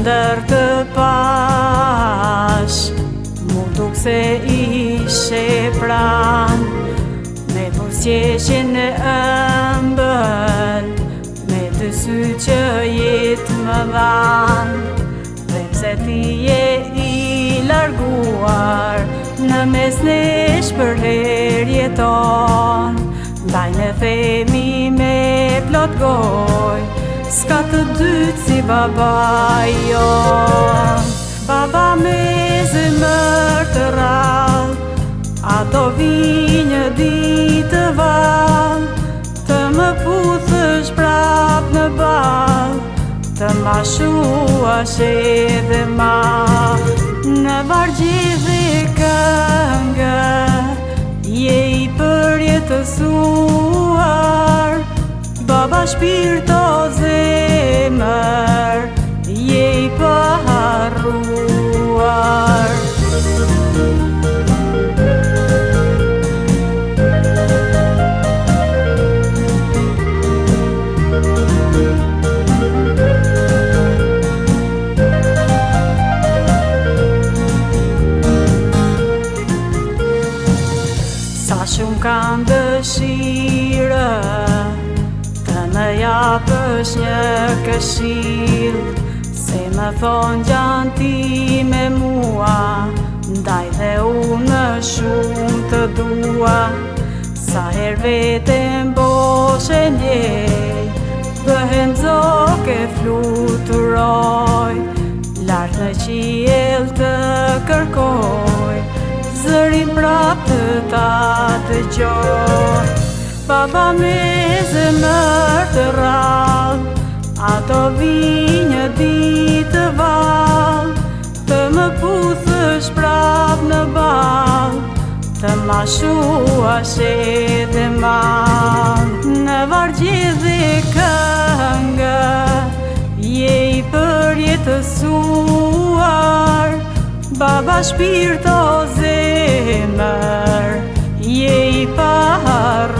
ndër të pash, mu duk se ishe pran, me buzëqeshjen e ëmbël, me të sy që jetë më dhan, dhe pse ti je i larguar, në mes nesh për her jeton, ndaj në themi me plot goj, s'ka të dytë si baba jon. Baba me zemër të rrallë, ato vi një ditë të vallë, të më puthësh prap në ballë, të ma shuash edhe ma. Në vargje dhe këngë, je i përjetësuar, baba shpirto zemër, je i paharruar. Sa shumë kam dëshirë të më japësh një këshill, se më thonë gjanë ti me mua, ndaj dhe unë më shumë të dua. Sa her vetëm boshe njej, bëhem zoke fluturoj, lartë në qiell të kërkoj, zërin prap të ta dëgjoj. Baba me zemër të rrallë, ato vi një ditë të vallë, të më puthësh prap në ballë, të ma shuash edhe ma. Në vargje dhe këngë, je i përjetësuar, baba shpirto zemër, je i paharruar.